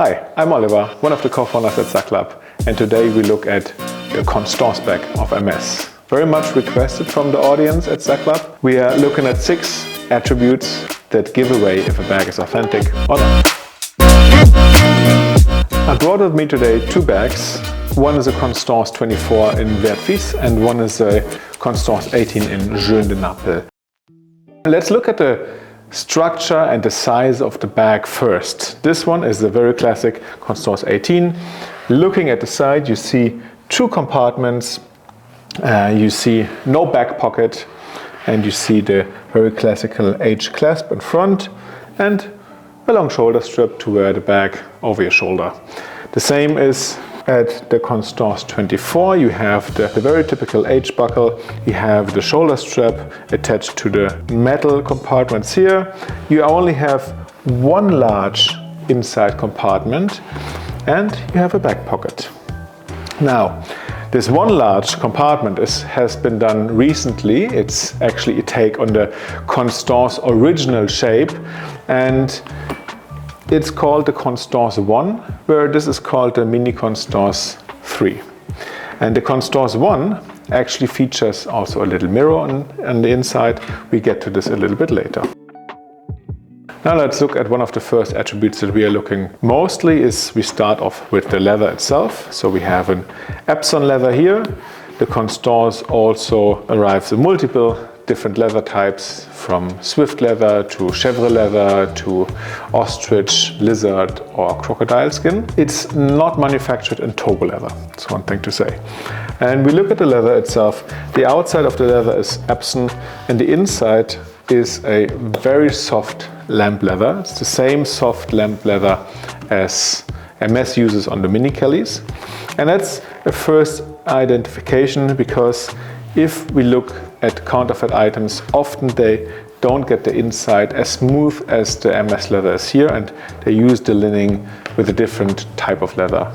Hi, I'm Oliver, one of the co-founders at Zacklab, and today we look at the Constance bag of Hermès. Very much requested from the audience at Zacklab. We are looking at 6 attributes that give away if a bag is authentic or not. I brought with me today 2 bags. One is a Constance 24 in Vert Fils and one is a Constance 18 in Jeune de Naples. Let's look at the structure and the size of the bag first. This one is a very classic Constance 18. Looking at the side, you see 2 compartments, you see no back pocket, and you see the very classical H clasp in front and a long shoulder strap to wear the bag over your shoulder. The same is at the Constance 24. You have the very typical H buckle, you have the shoulder strap attached to the metal compartments here. You only have one large inside compartment and you have a back pocket. Now, this one large compartment has been done recently. It's actually a take on the Constance original shape, and it's called the Constance 1, where this is called the Mini Constance 3. And the Constance 1 actually features also a little mirror on the inside. We get to this a little bit later. Now let's look at one of the first attributes that we are looking mostly is we start off with the leather itself. So we have an Epson leather here. The Constance also arrives in multiple different leather types, from Swift leather to Chèvre leather to ostrich, lizard or crocodile skin. It's not manufactured in Togo leather, that's one thing to say. And we look at the leather itself. The outside of the leather is Epson and the inside is a very soft lamb leather. It's the same soft lamb leather as Hermès uses on the Mini Kellys. And that's a first identification, because if we look at counterfeit items, often they don't get the inside as smooth as the Hermès leather is here, and they use the lining with a different type of leather.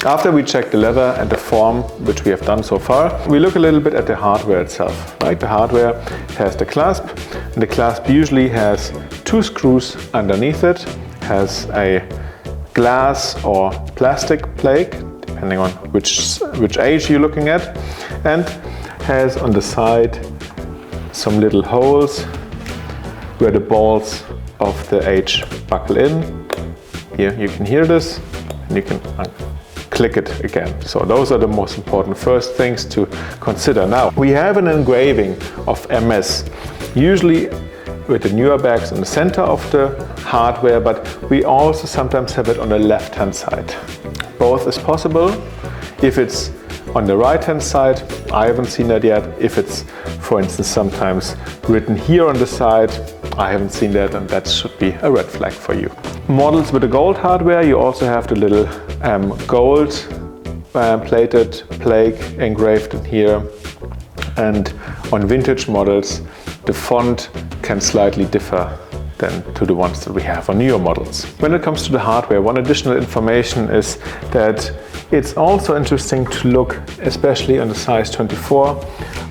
After we check the leather and the form, which we have done so far, we look a little bit at the hardware itself. Right? The hardware has the clasp, and the clasp usually has 2 screws underneath it, has a glass or plastic plate, depending on which age you're looking at, and has on the side some little holes where the balls of the H buckle in. Here you can hear this, and you can click it again. So those are the most important first things to consider. Now, we have an engraving of Hermès, usually with the newer bags in the center of the hardware, but we also sometimes have it on the left-hand side. Both is possible. If it's on the right-hand side, I haven't seen that yet. If it's, for instance, sometimes written here on the side, I haven't seen that, and that should be a red flag for you. Models with the gold hardware, you also have the little gold plated plaque engraved in here. And on vintage models, the font can slightly differ than to the ones that we have on newer models. When it comes to the hardware, one additional information is that it's also interesting to look, especially on the size 24,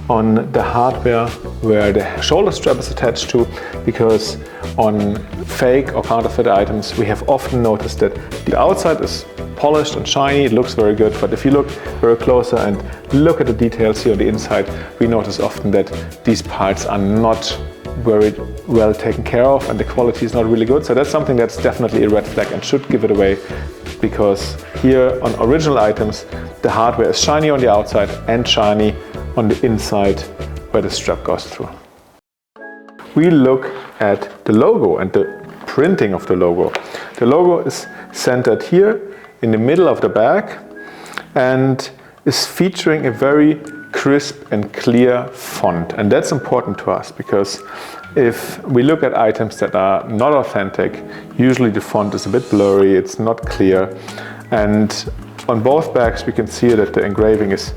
on the hardware where the shoulder strap is attached to, because on fake or counterfeit items we have often noticed that the outside is polished and shiny, it looks very good, but if you look very closer and look at the details here on the inside, we notice often that these parts are not very well taken care of and the quality is not really good. So that's something that's definitely a red flag and should give it away, because here on original items the hardware is shiny on the outside and shiny on the inside where the strap goes through. We look at the logo and the printing of the logo. The logo is centered here in the middle of the bag and is featuring a very crisp and clear font, and that's important to us, because if we look at items that are not authentic, usually the font is a bit blurry, it's not clear, and on both bags we can see that the engraving is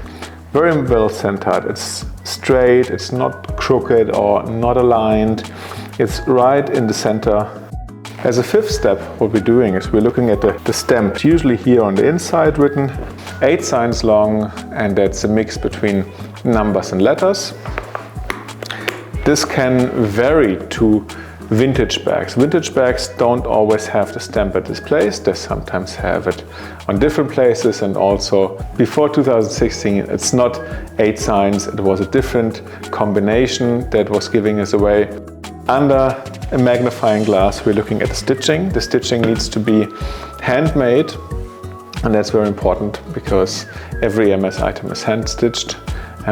very well centered. It's straight, it's not crooked or not aligned, it's right in the center. As a 5th step, what we're doing is we're looking at the stamp. It's usually here on the inside written, 8 signs long, and that's a mix between numbers and letters. This can vary to vintage bags. Vintage bags don't always have the stamp at this place. They sometimes have it on different places, and also before 2016 it's not 8 signs, it was a different combination that was giving us away. Under a magnifying glass we're looking at the stitching. The stitching needs to be handmade, and that's very important because every MS item is hand stitched.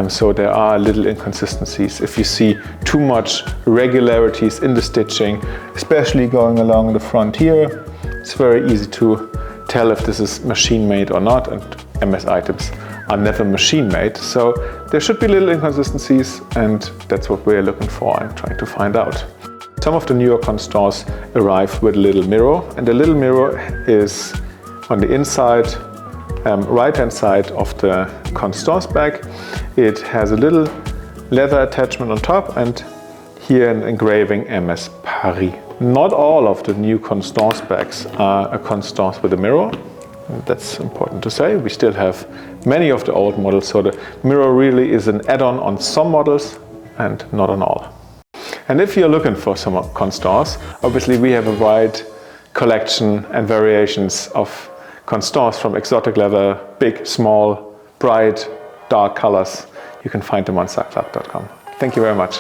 So there are little inconsistencies. If you see too much regularities in the stitching, especially going along the front here, it's very easy to tell if this is machine made or not, and MS items are never machine made. So there should be little inconsistencies, and that's what we're looking for and trying to find out. Some of the newer Constance arrive with a little mirror, and the little mirror is on the inside right hand side of the Constance bag. It has a little leather attachment on top, and here an engraving MS Paris. Not all of the new Constance bags are a Constance with a mirror. That's important to say. We still have many of the old models, so the mirror really is an add-on on some models and not on all. And if you're looking for some Constance, obviously we have a wide collection and variations of Constance, from exotic leather, big, small, bright, dark colors. You can find them on saklab.com. Thank you very much.